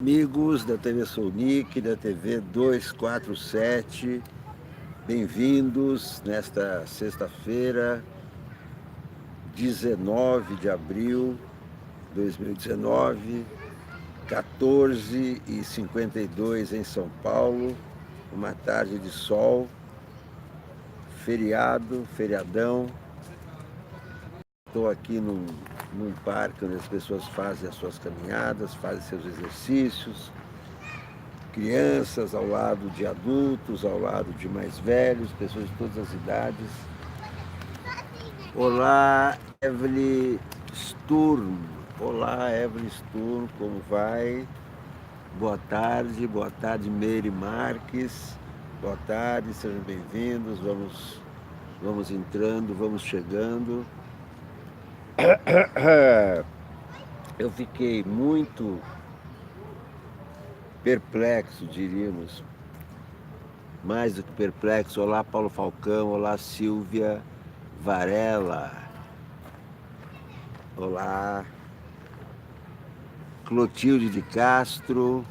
Amigos da TV Sounic, da TV 247, bem-vindos nesta sexta-feira, 19 de abril de 2019, 14h52 em São Paulo, uma tarde de sol, feriadão. Estou aqui num parque onde as pessoas fazem as suas caminhadas, fazem seus exercícios, crianças ao lado de adultos, ao lado de mais velhos, pessoas de todas as idades. Olá, Evelyn Sturm. Olá, Evelyn Sturm, como vai? Boa tarde, Meire Marques. Boa tarde, sejam bem-vindos. Vamos entrando, vamos chegando. Eu fiquei muito perplexo, diríamos, mais do que perplexo. Olá, Paulo Falcão, olá, Silvia Varela, olá, Clotilde de Castro,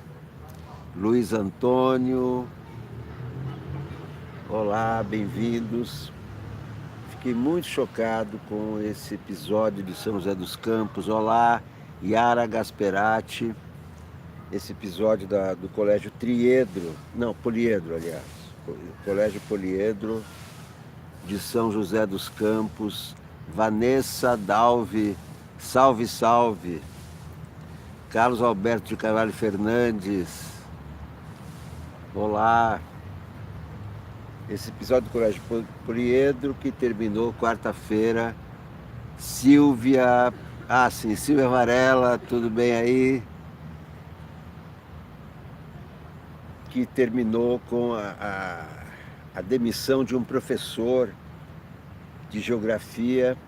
Luiz Antônio, olá, bem-vindos. Fiquei muito chocado com esse episódio de São José dos Campos. Olá, Yara Gasperati. Esse episódio do Colégio Poliedro, aliás. Colégio Poliedro de São José dos Campos. Vanessa Dalve, salve, salve. Carlos Alberto de Carvalho Fernandes. Olá. Esse episódio do Colégio Poliedro que terminou quarta-feira. Silvia Varela, tudo bem aí? Que terminou com a demissão de um professor de geografia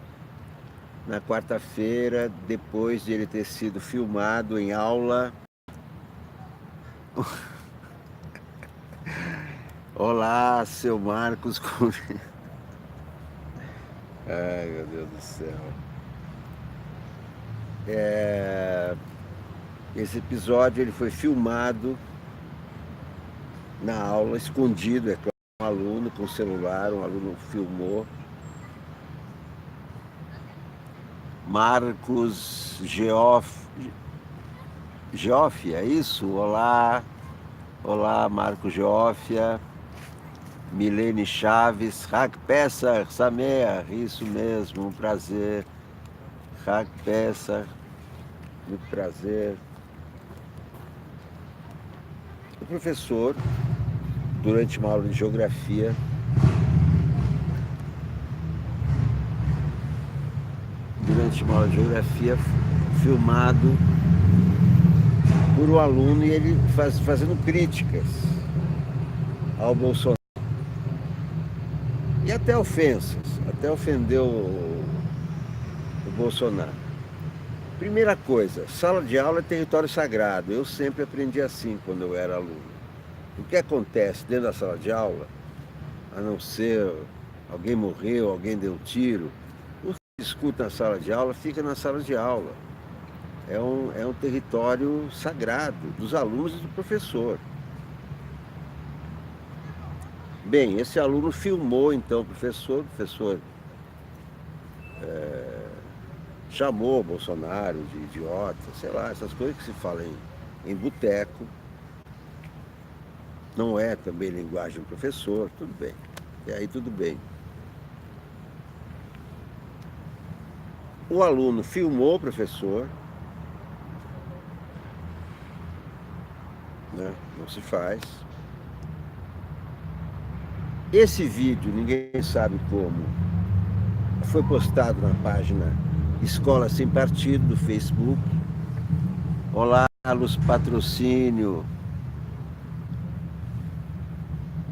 na quarta-feira, depois de ele ter sido filmado em aula. Olá, seu Marcos. Ai, meu Deus do céu. Esse episódio ele foi filmado na aula, escondido, é claro, um aluno com celular, um aluno filmou. Marcos Geoffia, é isso? Olá, Marcos Geoffia. Milene Chaves, Hak Pessar, Samer, isso mesmo, um prazer. Hak Pessar, muito prazer. O professor, durante uma aula de geografia, filmado por um aluno e ele fazendo críticas ao Bolsonaro. E até ofensas, até ofendeu o Bolsonaro. Primeira coisa, sala de aula é território sagrado. Eu sempre aprendi assim quando eu era aluno. O que acontece dentro da sala de aula, a não ser alguém morreu, alguém deu um tiro, o que se escuta na sala de aula fica na sala de aula. É um território sagrado dos alunos e do professor. Bem, esse aluno filmou então o professor chamou o Bolsonaro de idiota, sei lá, essas coisas que se falam em boteco. Não é também linguagem do professor, tudo bem. E aí tudo bem. O aluno filmou o professor, né? Não se faz. Esse vídeo, ninguém sabe como, foi postado na página Escola Sem Partido do Facebook. Olá, Carlos Patrocínio.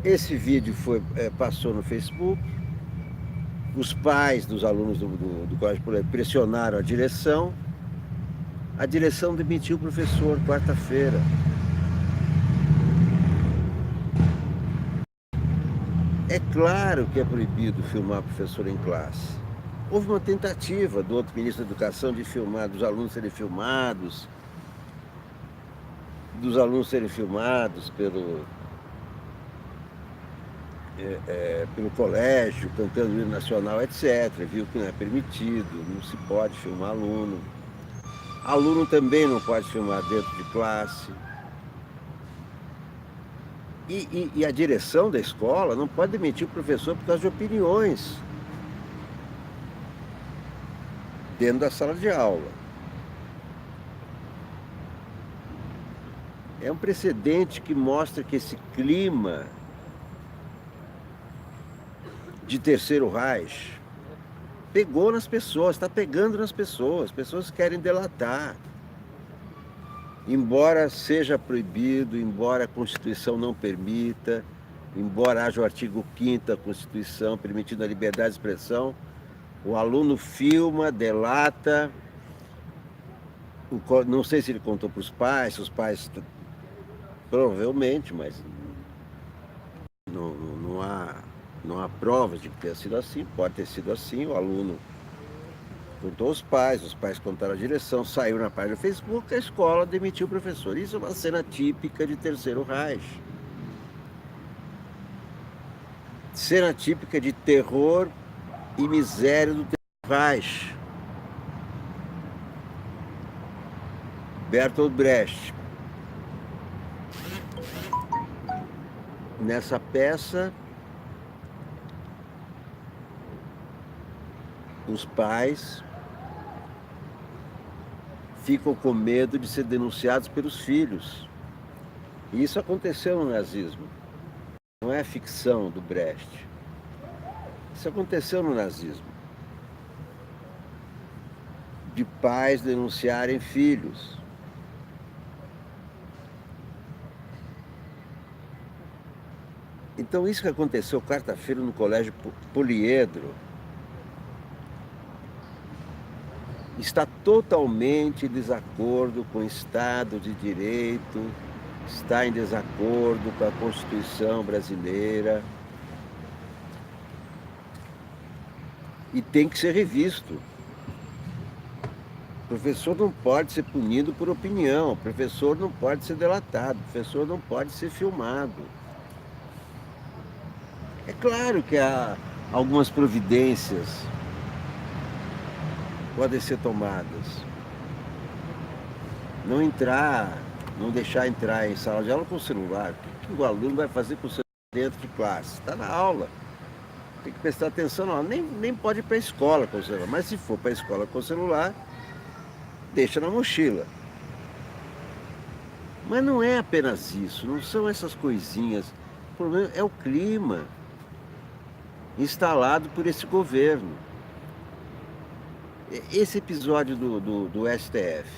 Esse vídeo passou no Facebook. Os pais dos alunos do Colégio Poliedro pressionaram a direção. A direção demitiu o professor quarta-feira. É claro que é proibido filmar professor em classe. Houve uma tentativa do outro ministro da Educação de filmar, dos alunos serem filmados. dos alunos serem filmados pelo colégio, cantando o hino nacional, etc. Viu que não é permitido, não se pode filmar aluno. Aluno também não pode filmar dentro de classe. E a direção da escola não pode demitir o professor por causa de opiniões dentro da sala de aula. É um precedente que mostra que esse clima de terceiro Reich pegou nas pessoas, está pegando nas pessoas. As pessoas querem delatar. Embora seja proibido, embora a Constituição não permita, embora haja o artigo 5º da Constituição permitindo a liberdade de expressão, o aluno filma, delata. Não sei se ele contou para os pais, provavelmente, mas não há provas de que tenha sido assim. Pode ter sido assim, o aluno contou aos pais, os pais contaram a direção, saiu na página do Facebook, a escola demitiu o professor. Isso é uma cena típica de terceiro Reich. Cena típica de terror e miséria do terceiro Reich. Bertolt Brecht. Nessa peça, os pais ficam com medo de ser denunciados pelos filhos. E isso aconteceu no nazismo. Não é ficção do Brecht. Isso aconteceu no nazismo. De pais denunciarem filhos. Então isso que aconteceu quarta-feira no colégio Poliedro está totalmente em desacordo com o Estado de Direito, está em desacordo com a Constituição brasileira e tem que ser revisto. O professor não pode ser punido por opinião, o professor não pode ser delatado, o professor não pode ser filmado. É claro que há algumas providências podem ser tomadas. Não deixar entrar em sala de aula com o celular. O que o aluno vai fazer com o celular dentro de classe? Está na aula. Tem que prestar atenção na aula. Nem pode ir para a escola com o celular. Mas se for para a escola com o celular, deixa na mochila. Mas não é apenas isso, não são essas coisinhas. O problema é o clima instalado por esse governo. Esse episódio do STF.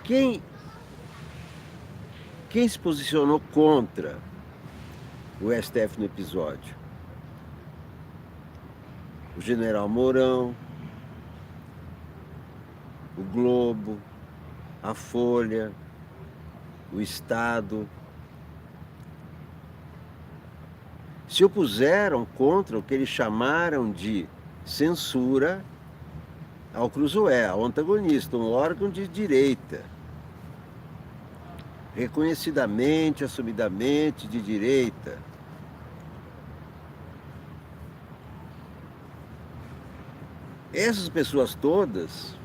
Quem se posicionou contra o STF no episódio? O general Mourão, o Globo, a Folha, o Estado. Se opuseram contra o que eles chamaram de censura ao Cruzoé, ao antagonista, um órgão de direita, reconhecidamente, assumidamente de direita. Essas pessoas todas,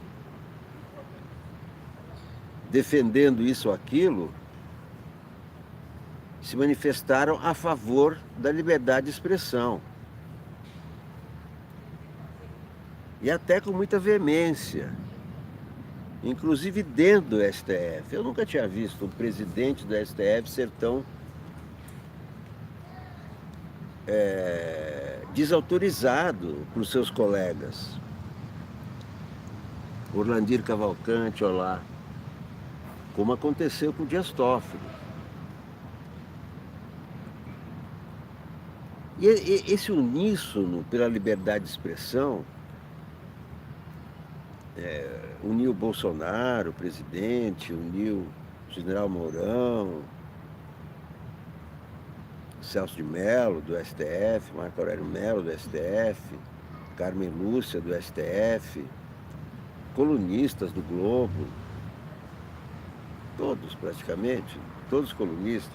defendendo isso ou aquilo, se manifestaram a favor da liberdade de expressão. E até com muita veemência. Inclusive dentro do STF. Eu nunca tinha visto um presidente do STF ser tão desautorizado por seus colegas. Orlandir Cavalcante, olá. Como aconteceu com o Dias Toffoli. E esse uníssono pela liberdade de expressão uniu Bolsonaro, o presidente, uniu o general Mourão, Celso de Mello, do STF, Marco Aurélio Mello, do STF, Carmen Lúcia, do STF, colunistas do Globo, todos praticamente, todos os colunistas,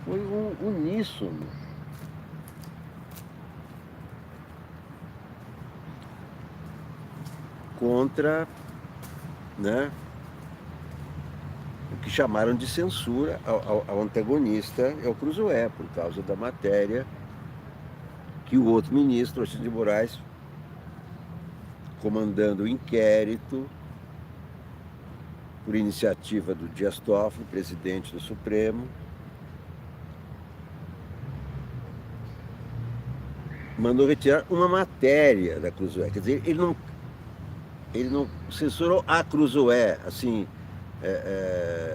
foi um uníssono contra, né, o que chamaram de censura ao antagonista e ao Cruzoé, por causa da matéria que o outro ministro, Alexandre de Moraes, comandando o inquérito por iniciativa do Dias Toffoli, presidente do Supremo, mandou retirar uma matéria da Cruzoé. Quer dizer, ele não censurou a Cruzoé, assim,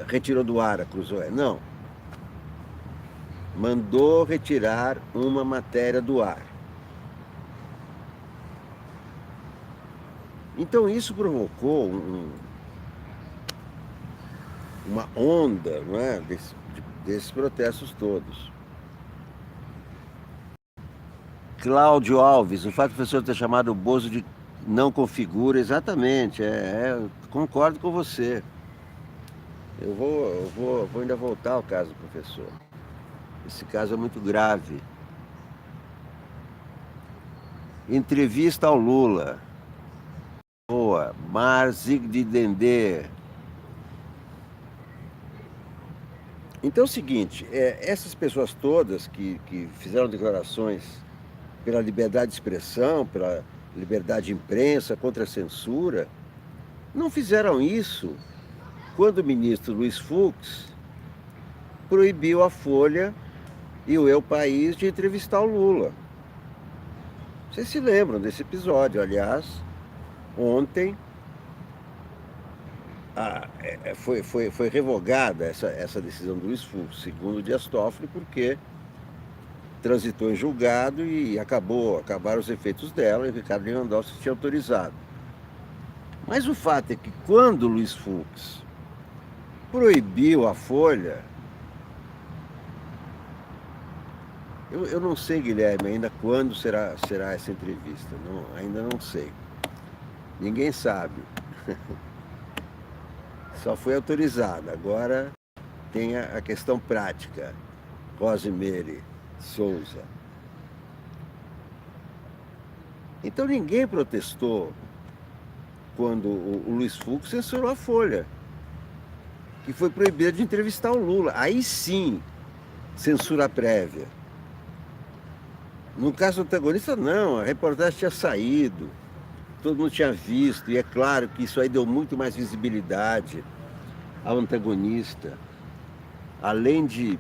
retirou do ar a Cruzoé. Não. Mandou retirar uma matéria do ar. Então isso provocou uma onda, não é, desses protestos todos. Cláudio Alves, o fato do professor ter chamado o Bozo de não configura, exatamente, concordo com você. Eu vou ainda voltar ao caso do professor. Esse caso é muito grave. Entrevista ao Lula. Boa. Marzig de Dendê. Então é o seguinte, essas pessoas todas que fizeram declarações pela liberdade de expressão, pela liberdade de imprensa, contra a censura, não fizeram isso quando o ministro Luiz Fux proibiu a Folha e o El País de entrevistar o Lula. Vocês se lembram desse episódio? Aliás, ontem foi revogada essa decisão do Luiz Fux, segundo o Dias Toffoli, porque transitou em julgado e acabaram os efeitos dela, e o Ricardo Lewandowski tinha autorizado. Mas o fato é que quando o Luiz Fux proibiu a Folha, eu não sei, Guilherme, ainda quando será essa entrevista, ainda não sei. Ninguém sabe. Só foi autorizada. Agora tem a questão prática. Rosemary Souza. Então ninguém protestou quando o Luiz Fux censurou a Folha, que foi proibida de entrevistar o Lula. Aí sim, censura prévia. No caso do antagonista, não, a reportagem tinha saído, todo mundo tinha visto, e é claro que isso aí deu muito mais visibilidade ao antagonista, além de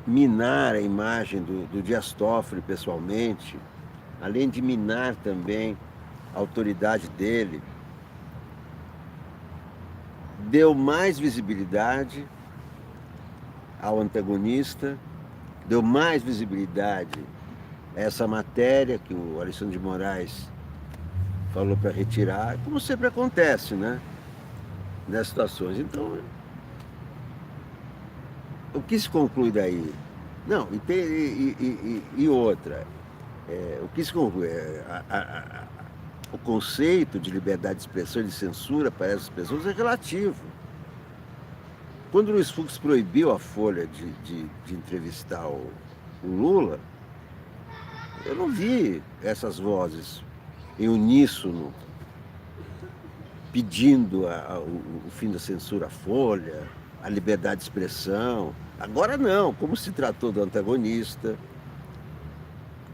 minar a imagem do Dias Toffoli pessoalmente, além de minar também a autoridade dele, deu mais visibilidade ao antagonista, deu mais visibilidade a essa matéria que o Alexandre de Moraes falou para retirar, como sempre acontece, né? Nessas situações. Então, o que se conclui daí? Não, e outra, o que se conclui? O conceito de liberdade de expressão e de censura para essas pessoas é relativo. Quando o Luiz Fux proibiu a Folha de entrevistar o Lula, eu não vi essas vozes em uníssono pedindo o fim da censura à Folha, a liberdade de expressão. Agora não, como se tratou do antagonista,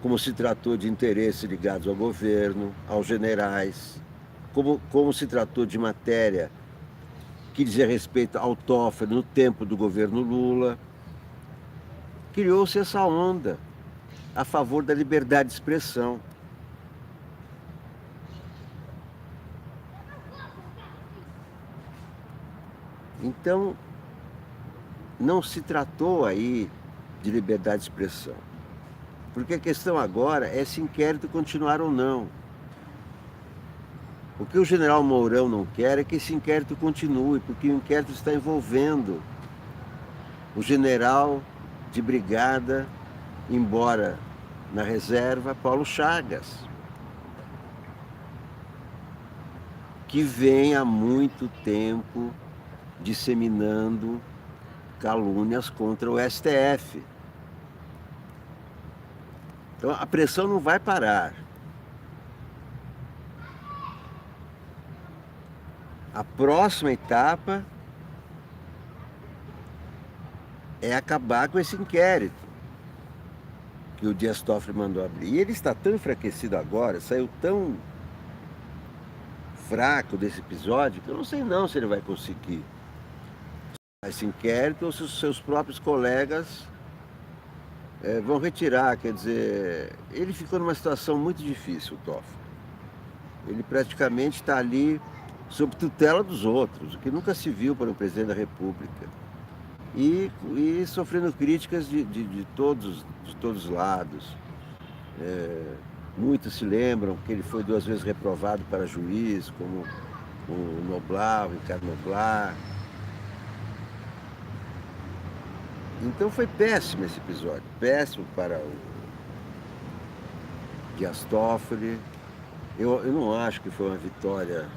como se tratou de interesses ligados ao governo, aos generais, como se tratou de matéria que dizia respeito ao Toffoli no tempo do governo Lula. Criou-se essa onda a favor da liberdade de expressão. Então, não se tratou aí de liberdade de expressão. Porque a questão agora é se inquérito continuar ou não. O que o general Mourão não quer é que esse inquérito continue, porque o inquérito está envolvendo o general de brigada, embora na reserva, Paulo Chagas, que vem há muito tempo disseminando calúnias contra o STF. Então a pressão não vai parar. A próxima etapa é acabar com esse inquérito que o Dias Toffoli mandou abrir. E ele está tão enfraquecido agora, saiu tão fraco desse episódio, que eu não sei não se ele vai conseguir esse inquérito ou se os seus próprios colegas vão retirar. Quer dizer, ele ficou numa situação muito difícil, o Toffoli. Ele praticamente está ali sob tutela dos outros, o que nunca se viu para um presidente da República. E sofrendo críticas de todos os lados. Muitos se lembram que ele foi 2 vezes reprovado para juiz, como o Noblar, o Ricardo Noblar. Então foi péssimo esse episódio, péssimo para o Dias Toffoli. Eu não acho que foi uma vitória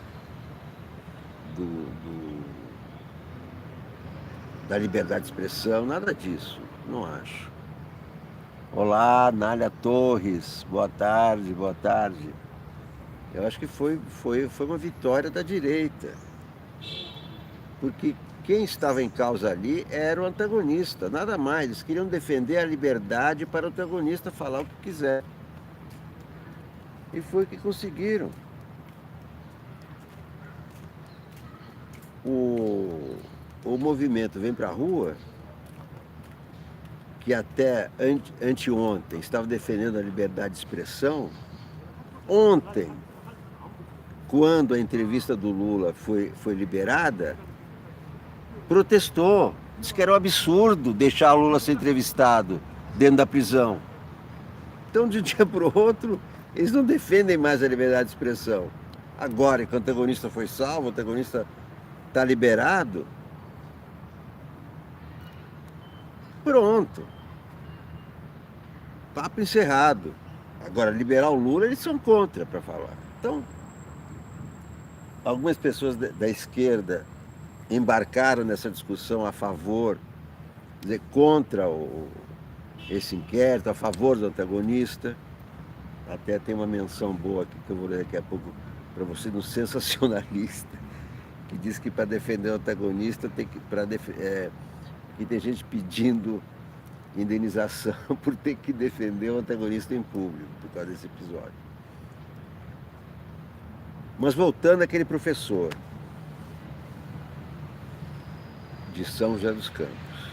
da liberdade de expressão, nada disso, não acho. Olá, Nália Torres, boa tarde, boa tarde. Eu acho que foi uma vitória da direita, porque quem estava em causa ali era o antagonista, nada mais. Eles queriam defender a liberdade para o antagonista falar o que quiser. E foi o que conseguiram. O movimento Vem Pra Rua, que até anteontem estava defendendo a liberdade de expressão, ontem, quando a entrevista do Lula foi liberada, protestou, disse que era um absurdo deixar o Lula ser entrevistado dentro da prisão. Então, de um dia para o outro, eles não defendem mais a liberdade de expressão. Agora que o antagonista foi salvo, o antagonista está liberado, pronto. Papo encerrado. Agora, liberar o Lula, eles são contra para falar. Então, algumas pessoas da esquerda embarcaram nessa discussão a favor, quer dizer, contra esse inquérito, a favor do antagonista. Até tem uma menção boa aqui que eu vou ler daqui a pouco para você, no Sensacionalista, que diz que para defender o antagonista que tem gente pedindo indenização por ter que defender o antagonista em público por causa desse episódio. Mas voltando àquele professor de São José dos Campos,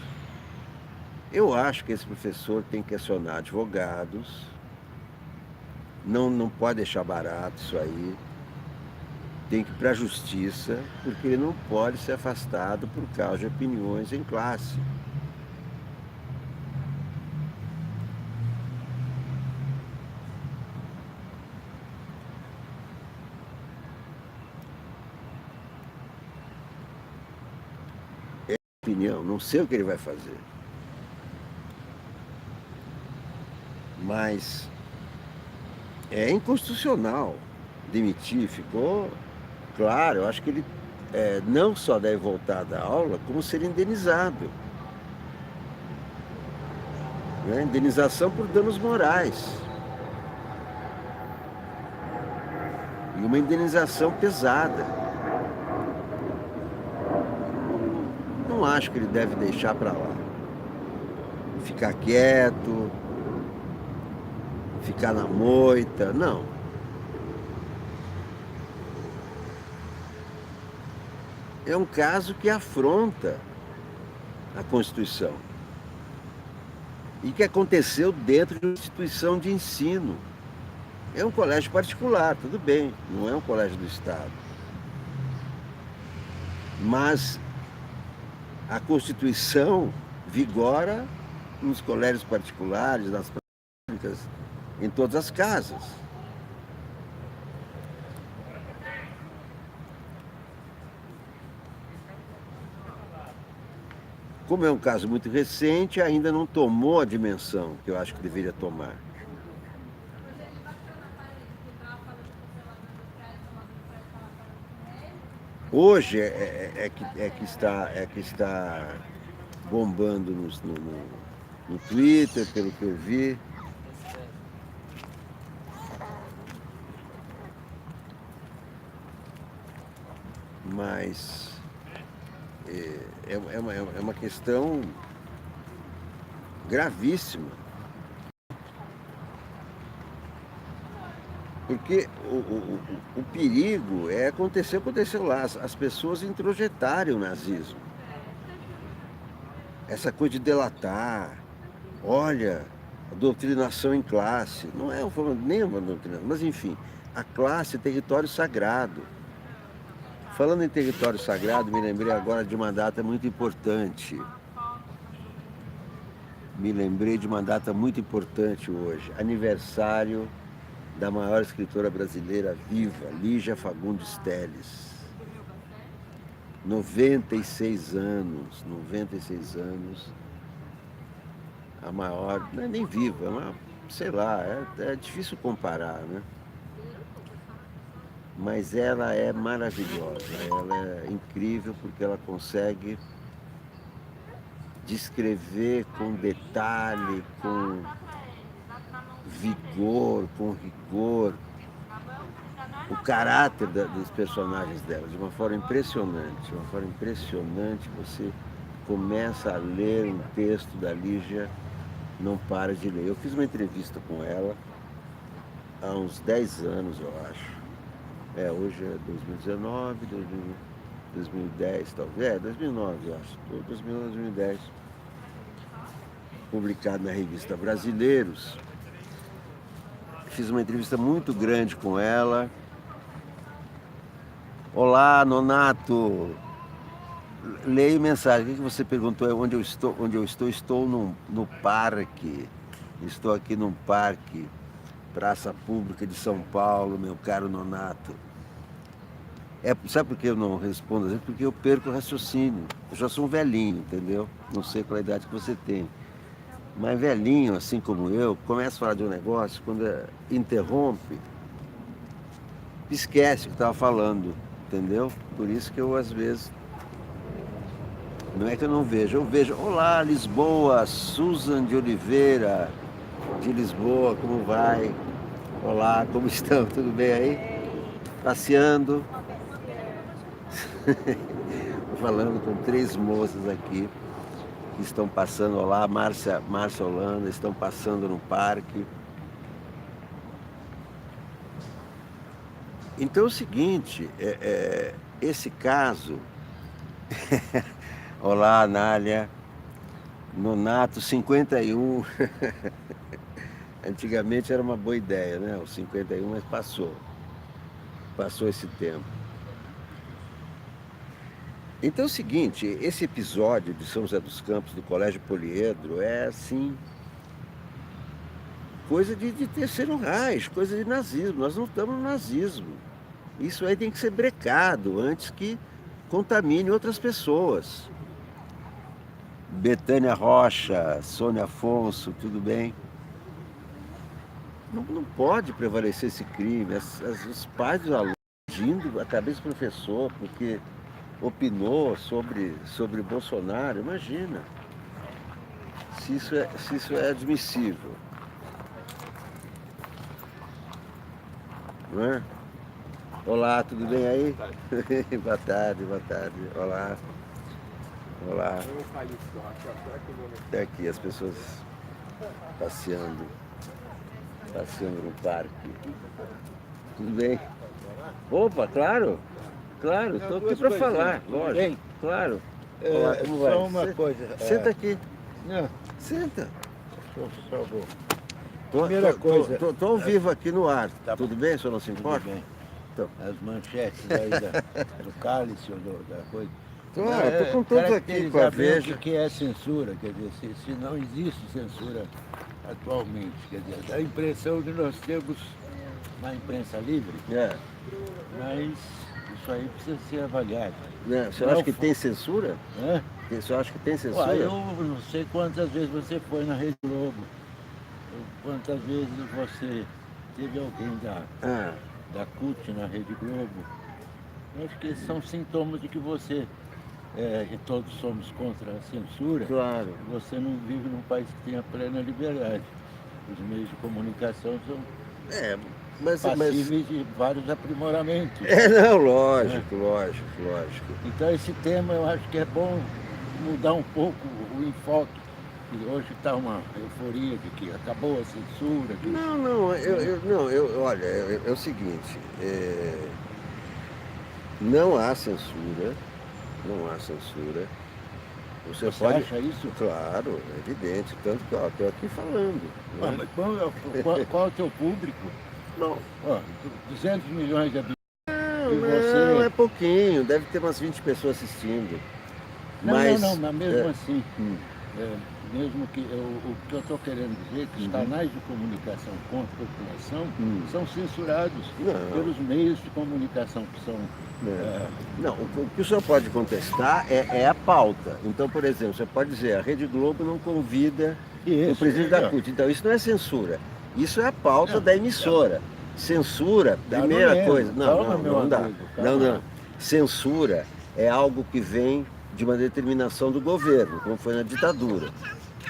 eu acho que esse professor tem que acionar advogados, não pode deixar barato isso aí, tem que ir para a justiça, porque ele não pode ser afastado por causa de opiniões em classe. É a opinião, não sei o que ele vai fazer. Mas é inconstitucional demitir, ficou claro. Eu acho que ele não só deve voltar da aula, como ser indenizado. Né? Indenização por danos morais. E uma indenização pesada. Não acho que ele deve deixar para lá. Ficar quieto, ficar na moita, não. É um caso que afronta a Constituição e que aconteceu dentro de uma instituição de ensino. É um colégio particular, tudo bem, não é um colégio do Estado. Mas a Constituição vigora nos colégios particulares, nas públicas, em todas as casas. Como é um caso muito recente, ainda não tomou a dimensão que eu acho que deveria tomar. Hoje é que está bombando no Twitter, pelo que eu vi. Mas é uma questão gravíssima. Porque o perigo aconteceu lá, as pessoas introjetarem o nazismo. Essa coisa de delatar, olha, a doutrinação em classe, não é nem uma doutrinação, mas enfim, a classe é território sagrado. Falando em território sagrado, me lembrei agora de uma data muito importante. Me lembrei de uma data muito importante hoje, aniversário da maior escritora brasileira viva, Lígia Fagundes Telles. 96 anos, 96 anos, a maior, não é nem viva, sei lá, é difícil comparar, né? Mas ela é maravilhosa, ela é incrível porque ela consegue descrever com detalhe, com vigor, com rigor, o caráter dos personagens dela, de uma forma impressionante. De uma forma impressionante, você começa a ler um texto da Lígia, não para de ler. Eu fiz uma entrevista com ela há uns 10 anos, eu acho. Hoje é 2019, 2010 talvez, 2009 eu acho, 2010. Publicado na revista Brasileiros. Fiz uma entrevista muito grande com ela. Olá, Nonato. Leio mensagem. O que você perguntou? Onde eu estou? Onde eu estou? Estou no parque. Estou aqui num parque, Praça Pública de São Paulo, meu caro Nonato. Sabe por que eu não respondo assim? Porque eu perco o raciocínio. Eu já sou um velhinho, entendeu? Não sei qual a idade que você tem. Mas velhinho, assim como eu, começa a falar de um negócio, quando interrompe, esquece o que estava falando, entendeu? Por isso que eu, às vezes, não é que eu não vejo, eu vejo, olá, Lisboa, Susan de Oliveira, de Lisboa, como vai? Olá, como estão? Tudo bem aí? Passeando. Falando com 3 moças aqui que estão passando, olá, Márcia Holanda, estão passando no parque. Então é o seguinte, esse caso, olá, Nália, Nonato 51, antigamente era uma boa ideia, né? O 51, mas passou esse tempo. Então é o seguinte, esse episódio de São José dos Campos, do Colégio Poliedro, é assim, coisa de terceiro Reich, coisa de nazismo. Nós não estamos no nazismo. Isso aí tem que ser brecado antes que contamine outras pessoas. Betânia Rocha, Sônia Afonso, tudo bem? Não pode prevalecer esse crime. Os pais dos alunos agindo a cabeça do professor, porque opinou sobre Bolsonaro, imagina. Se isso é admissível. Não é? Olá, tudo bem aí? Boa tarde, boa tarde. Olá. Olá. Até aqui as pessoas passeando no parque. Tudo bem? Opa, claro, estou aqui para falar, lógico, claro. Olá, como vai? Só uma coisa. Senta aqui. Não, Senta. só vou. Primeira coisa. Estou ao vivo aqui no ar. Tá Tudo bem, o senhor não se Tudo importa? bem. Então. As manchetes aí do cálice ou da coisa. Estou com todos aqui com a Veja. O que é censura, quer dizer, se não existe censura atualmente, quer dizer, dá a impressão que nós temos uma imprensa livre, mas isso aí precisa ser avaliado. O senhor acha que tem censura? O senhor acha que tem censura? Ué, eu não sei quantas vezes você foi na Rede Globo, quantas vezes você teve alguém da CUT na Rede Globo. Eu acho que esses são sintomas de que você, e todos somos contra a censura, Claro. você não vive num país que tenha plena liberdade. Os meios de comunicação são Mas passíveis de vários aprimoramentos. não, lógico, lógico, lógico. Então esse tema eu acho que é bom mudar um pouco o enfoque. Que hoje está uma euforia de que acabou a censura. Que... Não, olha, é o seguinte, não há censura, não há censura. Você pode... acha isso? Claro, é evidente, tanto que estou aqui falando. Ah, Né? mas qual é o teu público? Não, 200 milhões de habitantes. não, é pouquinho, deve ter umas 20 pessoas assistindo. Mas mesmo assim, hum. mesmo que o que eu estou querendo dizer é que os canais de comunicação contra a população são censurados pelos meios de comunicação que são... Não, o que o senhor pode contestar é a pauta. Então, por exemplo, você pode dizer, a Rede Globo não convida o presidente da CUT. Então, isso não é censura. Isso é a pauta da emissora. Censura, primeira coisa... Não dá. Não. Censura é algo que vem de uma determinação do governo, como foi na ditadura.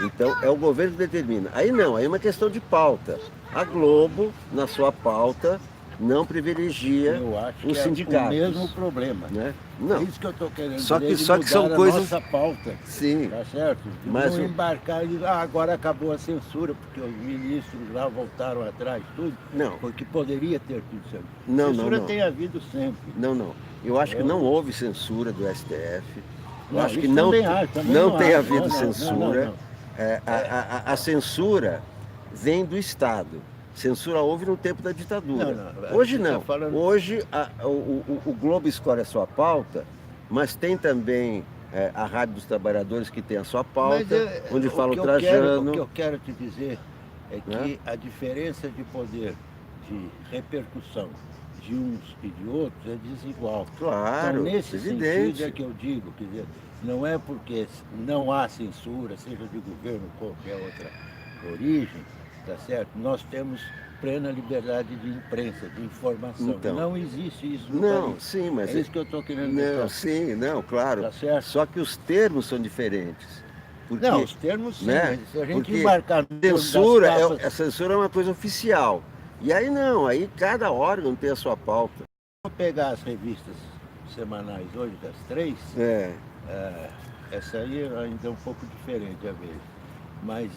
Então, é o governo que determina. Aí não, aí é uma questão de pauta. A Globo, na sua pauta, não privilegia os sindicatos. É o mesmo problema. Né? Não. É isso que eu estou querendo só dizer, que são coisas... nossa pauta. Sim. Tá certo? Mas não embarcar e dizer, agora acabou a censura, porque os ministros lá voltaram atrás, tudo. Não. Porque poderia ter tido censura. Censura tem havido sempre. Não. Eu acho que não houve censura do STF. Eu acho que não tem havido censura. A censura vem do Estado. Censura houve no tempo da ditadura. Hoje não. Hoje o Globo escolhe a sua pauta, mas tem também a Rádio dos Trabalhadores que tem a sua pauta, onde fala o Trajano. O que eu quero te dizer é que a diferença de poder, de repercussão de uns e de outros é desigual. Claro, então, nesse evidente. sentido é que eu digo, quer dizer, não é porque não há censura, seja de governo ou qualquer outra origem, tá certo? Nós temos plena liberdade de imprensa, de informação. Então, não existe isso no país. Sim, mas... É isso que eu estou querendo dizer. Sim, claro. Tá certo? Só que os termos são diferentes. Porque, não, os termos sim, né? Se a gente porque embarcar no a censura é uma coisa oficial. E aí não, aí cada órgão tem a sua pauta. Vou pegar as revistas semanais hoje, das 3, essa aí ainda é um pouco diferente a ver. Mas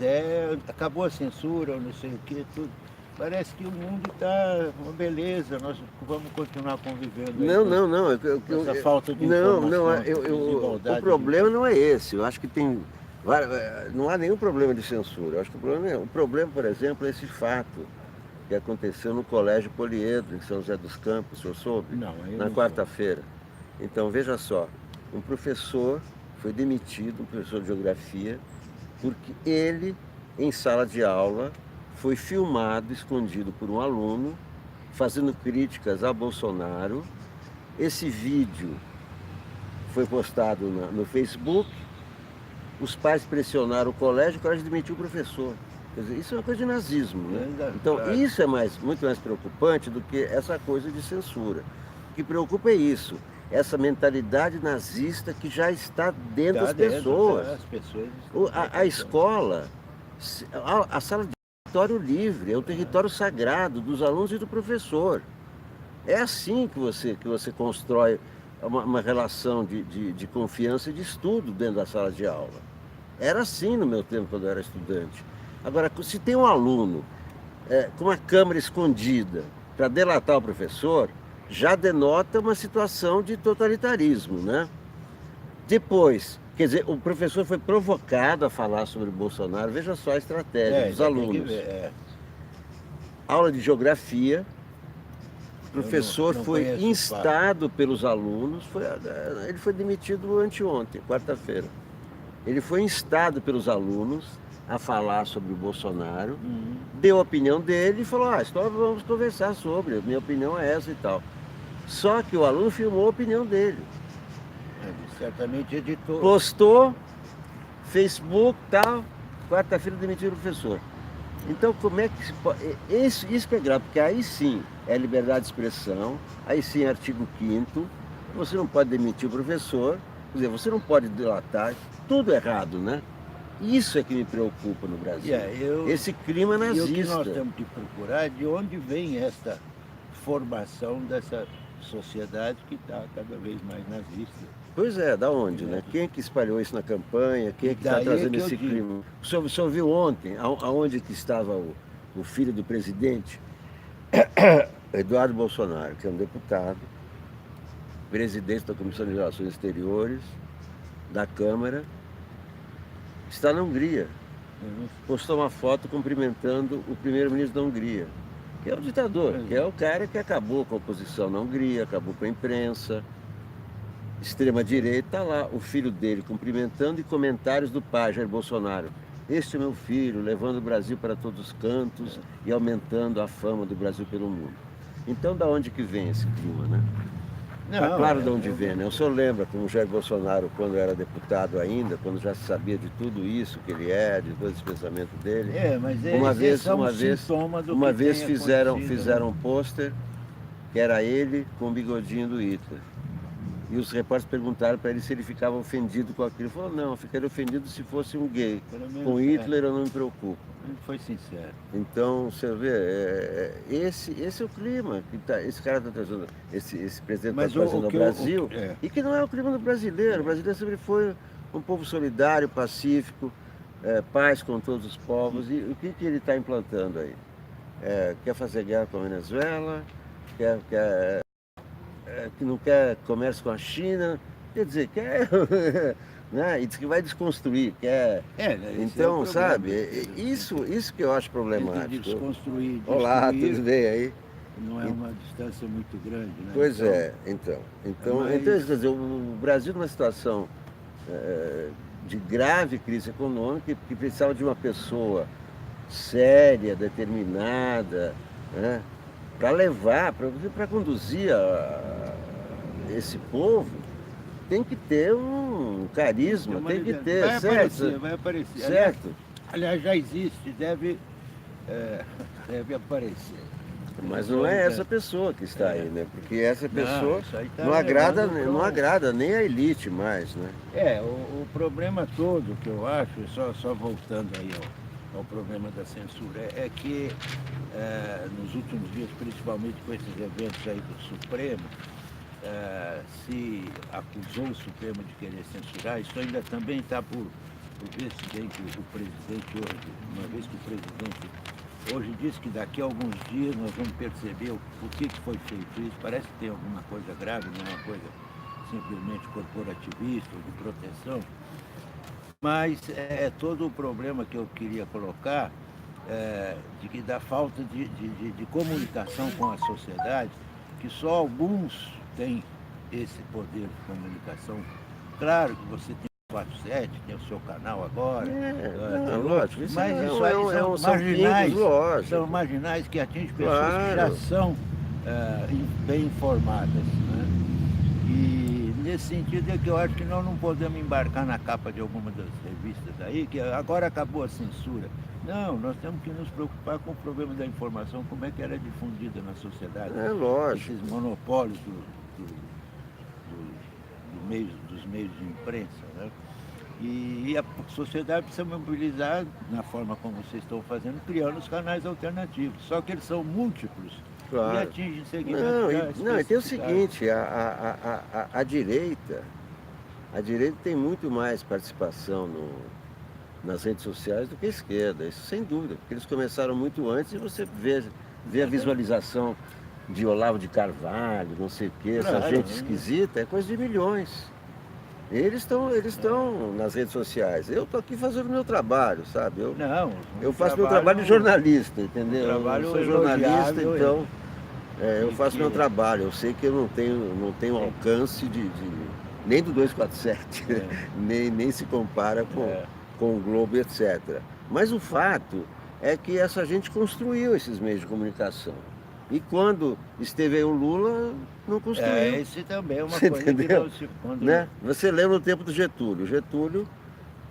acabou a censura, não sei o que, tudo. Parece que o mundo está uma beleza, nós vamos continuar convivendo. Não. Essa falta de o problema não é esse. Eu acho que não há nenhum problema de censura. Eu acho que o problema, por exemplo, é esse fato que aconteceu no Colégio Poliedro, em São José dos Campos, o senhor soube? Não, na quarta-feira. Então, veja só, um professor foi demitido, um professor de geografia, porque ele, em sala de aula, foi filmado, escondido por um aluno, fazendo críticas a Bolsonaro. Esse vídeo foi postado no Facebook, os pais pressionaram o colégio demitiu o professor. Quer dizer, isso é uma coisa de nazismo, né? Então, isso é muito mais preocupante do que essa coisa de censura. O que preocupa é isso, essa mentalidade nazista que já está dentro das pessoas. A escola, a sala de território livre, é o território sagrado dos alunos e do professor. É assim que você constrói uma relação de confiança e de estudo dentro da sala de aula. Era assim no meu tempo, quando eu era estudante. Agora, se tem um aluno com uma câmera escondida para delatar o professor, já denota uma situação de totalitarismo, né? Depois, quer dizer, o professor foi provocado a falar sobre o Bolsonaro, veja só a estratégia dos alunos. Aula de geografia, o professor foi instado pelos alunos, ele foi demitido anteontem, quarta-feira. Ele foi instado pelos alunos a falar sobre o Bolsonaro, deu a opinião dele e falou, então vamos conversar sobre, a minha opinião é essa e tal. Só que o aluno filmou a opinião dele. Certamente editou. Postou, Facebook, tal, quarta-feira demitiu o professor. Então como é que se pode... Isso que é grave, porque aí sim é liberdade de expressão, aí sim é artigo 5º, você não pode demitir o professor, quer dizer, você não pode delatar, tudo errado, né? Isso é que me preocupa no Brasil, esse clima nazista. E o que nós temos que procurar é de onde vem essa formação dessa sociedade que está cada vez mais nazista. Pois é, da onde, né? Quem é que espalhou isso na campanha? Quem é que está trazendo esse clima? O senhor viu ontem aonde que estava o filho do presidente? Eduardo Bolsonaro, que é um deputado, presidente da Comissão de Relações Exteriores, da Câmara, está na Hungria. Postou uma foto cumprimentando o primeiro-ministro da Hungria, que é o ditador, que é o cara que acabou com a oposição na Hungria, acabou com a imprensa, extrema-direita, está lá o filho dele cumprimentando e comentários do pai, Jair Bolsonaro. Este é meu filho, levando o Brasil para todos os cantos e aumentando a fama do Brasil pelo mundo. Então, da onde que vem esse clima, né? Está claro de onde vem, né? O senhor lembra como o Jair Bolsonaro, quando era deputado ainda, quando já se sabia de tudo isso que ele é, de todo esse pensamento dele? Mas uma vez fizeram um pôster que era ele com o bigodinho do Hitler. E os repórteres perguntaram para ele se ele ficava ofendido com aquilo. Ele falou, não, eu ficaria ofendido se fosse um gay. Com Hitler eu não me preocupo. Ele foi sincero. Então, você vê, esse é o clima que esse cara está trazendo, esse presidente está trazendo ao Brasil, e que não é o clima do brasileiro. O brasileiro sempre foi um povo solidário, pacífico, paz com todos os povos. E o que ele está implantando aí? Quer fazer guerra com a Venezuela, que não quer comércio com a China, quer dizer, quer... né? E diz que vai desconstruir, então, sabe, isso que eu acho problemático. Desconstruir. Olá, tudo bem aí? Não é uma distância muito grande, né? Pois então, quer dizer, o Brasil numa situação de grave crise econômica, que precisava de uma pessoa séria, determinada, né? Para levar, para conduzir esse povo, tem que ter um carisma, tem que ter, vai aparecer. Certo? Aliás, já existe, deve aparecer. Mas não é essa pessoa que está aí, né? Porque essa pessoa não agrada nem a elite mais, né? O problema todo que eu acho, só voltando aí ao problema da censura, é que nos últimos dias, principalmente com esses eventos aí do Supremo, se acusou o Supremo de querer censurar, isso ainda também está por ver se bem que o presidente hoje, uma vez que o presidente hoje disse que daqui a alguns dias nós vamos perceber por que foi feito isso, parece que tem alguma coisa grave, não é uma coisa simplesmente corporativista ou de proteção, mas todo o problema que eu queria colocar de que da falta de comunicação com a sociedade, que só alguns têm esse poder de comunicação. Claro que você tem o 47, tem o seu canal agora, lógico, mas isso aí são marginais que atingem pessoas que já são bem informadas, né? E nesse sentido é que eu acho que nós não podemos embarcar na capa de alguma das revistas aí, que agora acabou a censura. Não, nós temos que nos preocupar com o problema da informação, como é que ela é difundida na sociedade. Lógico. Esses monopólios dos meios de imprensa, né? E a sociedade precisa mobilizar na forma como vocês estão fazendo, criando os canais alternativos. Só que eles são múltiplos e atingem segmentos. Não, e tem o seguinte, a direita tem muito mais participação nas redes sociais do que a esquerda, isso sem dúvida, porque eles começaram muito antes e você vê a visualização de Olavo de Carvalho, não sei o que, essa gente esquisita, é coisa de milhões. Eles estão nas redes sociais. Eu estou aqui fazendo o meu trabalho, sabe? Eu faço meu trabalho de jornalista, entendeu? Eu sou jornalista, então eu faço meu trabalho. Eu sei que eu não tenho alcance nem do 247, nem se compara com o Globo, etc. Mas o fato é que essa gente construiu esses meios de comunicação. E quando esteve aí o Lula, não construiu. Esse também é uma coisa entendeu? Que não se... Né? Você lembra o tempo do Getúlio. Getúlio,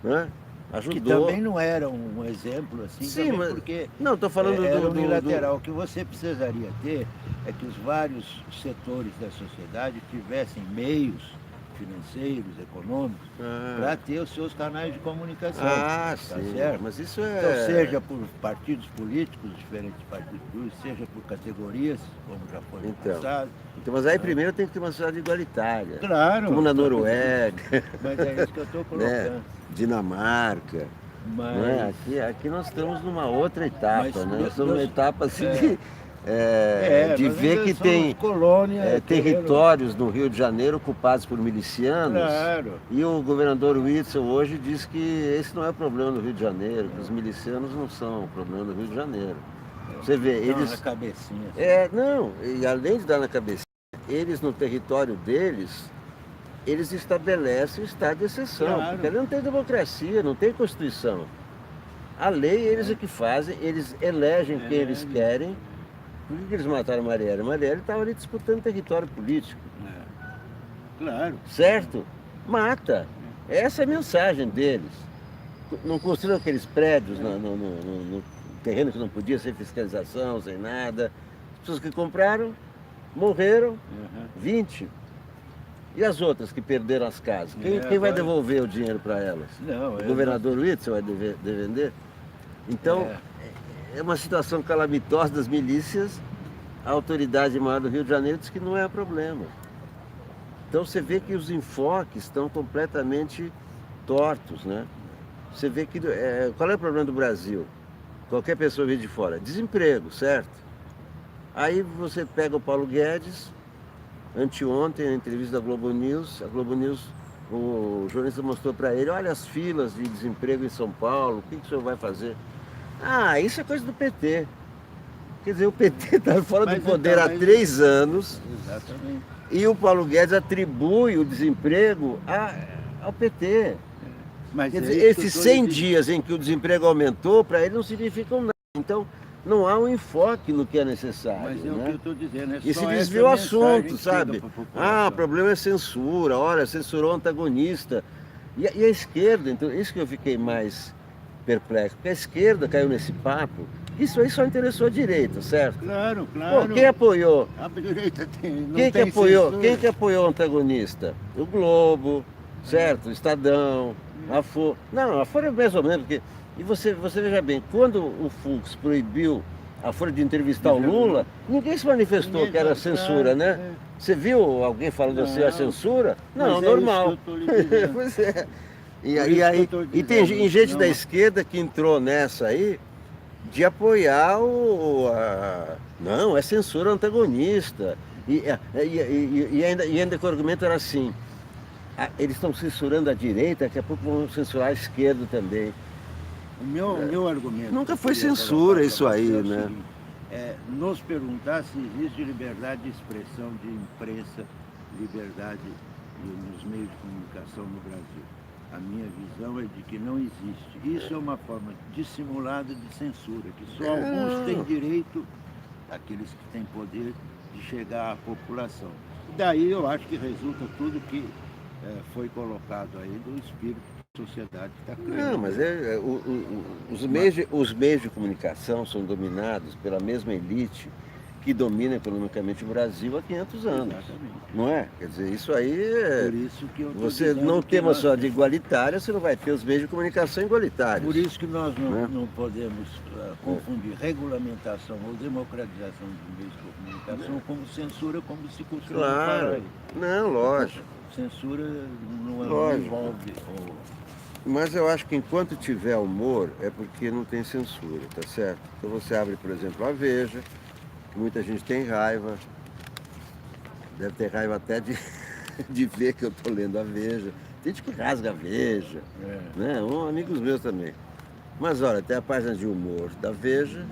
né? Ajudou. Que também não era um exemplo assim, sim, mas porque não, estou falando era unilateral. O que você precisaria ter é que os vários setores da sociedade tivessem meios financeiros, econômicos, para ter os seus canais de comunicação. Tá sim. Certo? Mas isso é... Então, seja por partidos políticos, diferentes partidos políticos, seja por categorias, como já foi no passado. Então, mas aí primeiro tem que ter uma sociedade igualitária. Claro. Como na Noruega. Mas é isso que eu estou colocando. Né? Dinamarca. Mas... Né? Aqui nós estamos numa outra etapa, né? Nós estamos numa etapa assim de ver que tem territórios no Rio de Janeiro ocupados por milicianos. Claro. E o governador Witzel hoje diz que esse não é o problema do Rio de Janeiro, que os milicianos não são o problema do Rio de Janeiro. Você vê, eles... na cabecinha. Não, e além de dar na cabecinha, eles no território deles, eles estabelecem o estado de exceção. Claro. Porque ali não tem democracia, não tem Constituição. A lei eles é que fazem, eles elegem quem eles querem. Por que eles mataram a Marielle? A Marielle estava ali disputando território político. Claro. Certo? Mata. Essa é a mensagem deles. Não construíram aqueles prédios no terreno que não podia sem fiscalização, sem nada. As pessoas que compraram, morreram, 20. E as outras que perderam as casas? Quem vai devolver o dinheiro para elas? Não, o governador Witzel vai vender? Então, é uma situação calamitosa das milícias. A autoridade maior do Rio de Janeiro diz que não é problema. Então você vê que os enfoques estão completamente tortos, né? Você vê que... qual é o problema do Brasil? Qualquer pessoa vê de fora. Desemprego, certo? Aí você pega o Paulo Guedes, anteontem, na entrevista da Globo News, o jornalista mostrou para ele, olha as filas de desemprego em São Paulo, o que o senhor vai fazer? Ah, isso é coisa do PT. Quer dizer, o PT está fora do poder há 3 anos. Exatamente. E o Paulo Guedes atribui o desemprego ao PT. Mas quer dizer, esses 100 dias em que o desemprego aumentou, para ele não significam nada. Então, não há um enfoque no que é necessário. Mas é o que eu estou dizendo. E se desvia o assunto, sabe? O problema é censura, olha, censurou o antagonista. E a esquerda, então, isso que eu fiquei mais perplexo, porque a esquerda caiu nesse papo. Isso aí só interessou a direita, certo? Claro, claro. Pô, quem apoiou? A direita tem. Quem que apoiou o antagonista? O Globo, certo? O Estadão, a Folha. Não, a Folha é mais ou menos, porque... E você veja bem, quando o Fux proibiu a Folha de entrevistar o Lula, ninguém se manifestou que era censura, né? Você viu alguém falando assim, a censura? Não, normal. Pois é. E tem gente da esquerda que entrou nessa aí de apoiar não, é censura antagonista. E ainda que o argumento era assim, eles estão censurando a direita, daqui a pouco vão censurar a esquerda também. O meu argumento... Nunca foi censura isso aí, né? Nos perguntar se existe liberdade de expressão de imprensa, liberdade nos meios de comunicação no Brasil. A minha visão é de que não existe. Isso é uma forma dissimulada de censura, que só alguns têm direito, aqueles que têm poder, de chegar à população. Daí eu acho que resulta tudo que foi colocado aí do espírito da sociedade que está criando. Não, mas os meios de comunicação são dominados pela mesma elite que domina economicamente o Brasil há 500 anos. Exatamente. Não é? Quer dizer, isso aí Por isso que eu você não tem uma sociedade igualitária, você não vai ter os meios de comunicação igualitários. Por isso que nós não podemos confundir regulamentação ou democratização dos meios de comunicação como censura, como se costuma falar aí. Não, lógico. Censura não envolve... Mas eu acho que enquanto tiver humor, é porque não tem censura, tá certo? Então você abre, por exemplo, a Veja, que muita gente tem raiva, deve ter raiva até de ver que eu estou lendo a Veja. Tem gente que rasga a Veja, né? Amigos meus também. Mas olha, tem a página de humor da Veja.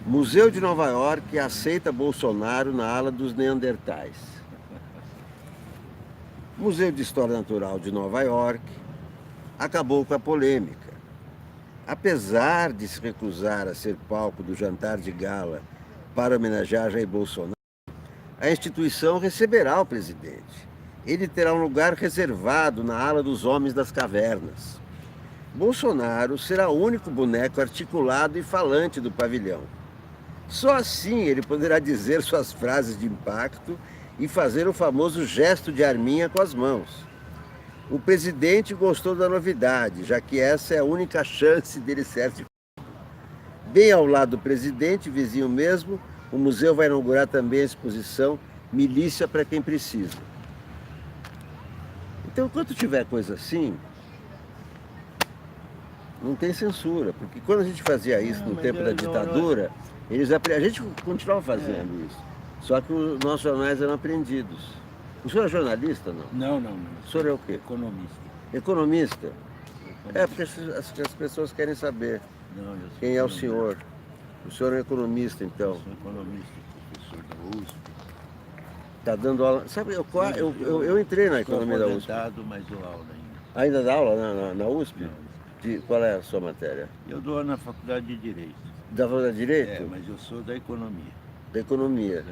Museu de Nova York aceita Bolsonaro na ala dos Neandertais. Museu de História Natural de Nova York acabou com a polêmica. Apesar de se recusar a ser palco do jantar de gala para homenagear Jair Bolsonaro, a instituição receberá o presidente ele terá um lugar reservado na ala dos homens das cavernas. Bolsonaro será o único boneco articulado e falante do pavilhão. Só assim ele poderá dizer suas frases de impacto e fazer o famoso gesto de arminha com as mãos. O presidente gostou da novidade, já que essa é a única chance dele ser articulado. Bem ao lado do presidente, vizinho mesmo, o museu vai inaugurar também a exposição Milícia para quem precisa. Então, enquanto tiver coisa assim, não tem censura, porque quando a gente fazia isso no tempo da ditadura, a gente continuava fazendo isso, só que os nossos jornais eram apreendidos. O senhor é jornalista, não? Não. O senhor é o quê? Economista. Economista? É, porque as pessoas querem saber quem é o senhor. O senhor é um economista, então. Eu sou economista, professor da USP. Está dando aula. Sabe, eu entrei na economia da USP. Mas dou aula ainda. Ainda dá aula na USP? Qual é a sua matéria? Eu dou na Faculdade de Direito. Da Faculdade de Direito? É, mas eu sou da Economia. Da Economia.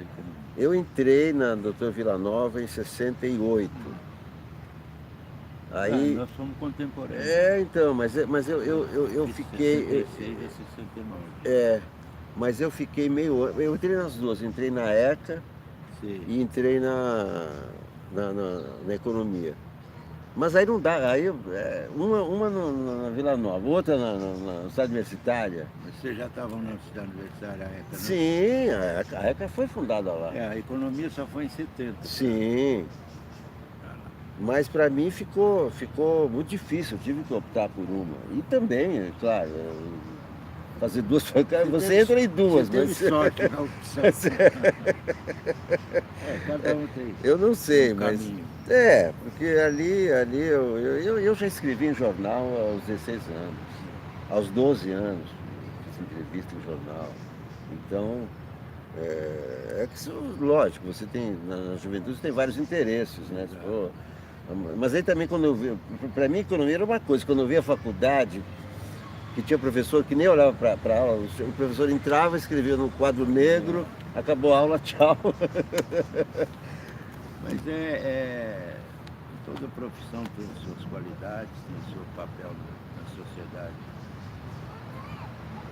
Eu entrei na Doutor Villanova em 68. Aí... nós somos contemporâneos. Então, mas eu fiquei... 66 e 69. Mas eu fiquei meio... Eu entrei nas duas, entrei na ECA e entrei na Economia. Mas aí não dá, aí uma na Vila Nova, outra na cidade universitária. Mas vocês já estavam na cidade universitária, a ECA, né? Sim, a ECA foi fundada lá. A Economia só foi em 70. Sim. Mas para mim ficou muito difícil, eu tive que optar por uma. E também, claro, fazer duas faculdades, você entra em duas. Você teve sorte na opção. Cada um tem. Eu não sei, mas... caminho. Porque ali eu já escrevi em jornal aos 16 anos, aos 12 anos, fiz entrevista em jornal. Então, lógico, você tem, na juventude você tem vários interesses, né? Mas aí também quando eu vi, para mim economia era uma coisa, quando eu vi a faculdade, que tinha professor que nem olhava para a aula, o professor entrava, escrevia no quadro negro, acabou a aula, tchau. Mas toda profissão tem suas qualidades, tem seu papel na sociedade.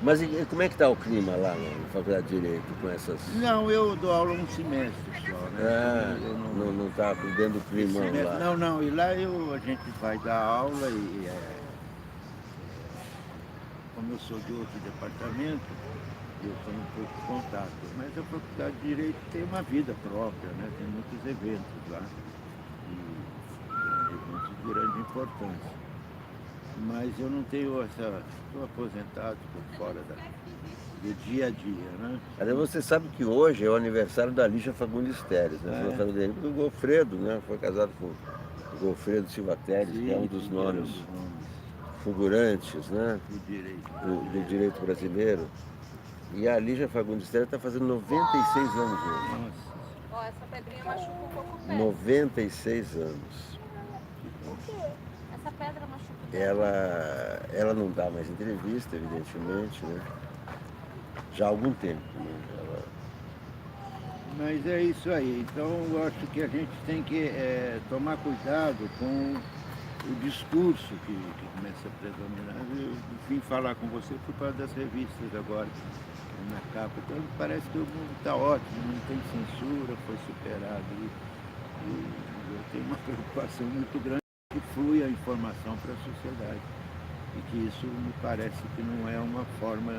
Mas como é que está o clima lá na Faculdade de Direito com essas... Não, eu dou aula um semestre só, né? Não está dentro do clima lá. Não, e lá a gente vai dar aula e como eu sou de outro departamento, eu tenho um pouco de contato. Mas a Faculdade de Direito tem uma vida própria, né? Tem muitos eventos lá, e eventos de grande importância. Mas eu não tenho estou aposentado por fora do dia a dia, né? Aliás, você sabe que hoje é o aniversário da Lígia Fagundes Telles, né? Do Gofredo, né? Foi casado com o Gofredo Silva Telles, que é um dos nomes fulgurantes, né? Do direito brasileiro. E a Lígia Fagundes Telles está fazendo 96 anos hoje. Ó, essa pedrinha machuca um pouco o pé. 96 anos. Por quê? Essa pedra machuca o pé. Ela não dá mais entrevista, evidentemente, né? Já há algum tempo, né? Mas é isso aí. Então eu acho que a gente tem que tomar cuidado com o discurso que começa a predominar. Eu vim falar com você por causa das revistas agora, na capa. Então parece que o mundo está ótimo, não tem censura, foi superado. E eu tenho uma preocupação muito grande que flui a informação para a sociedade. E que isso me parece que não é uma forma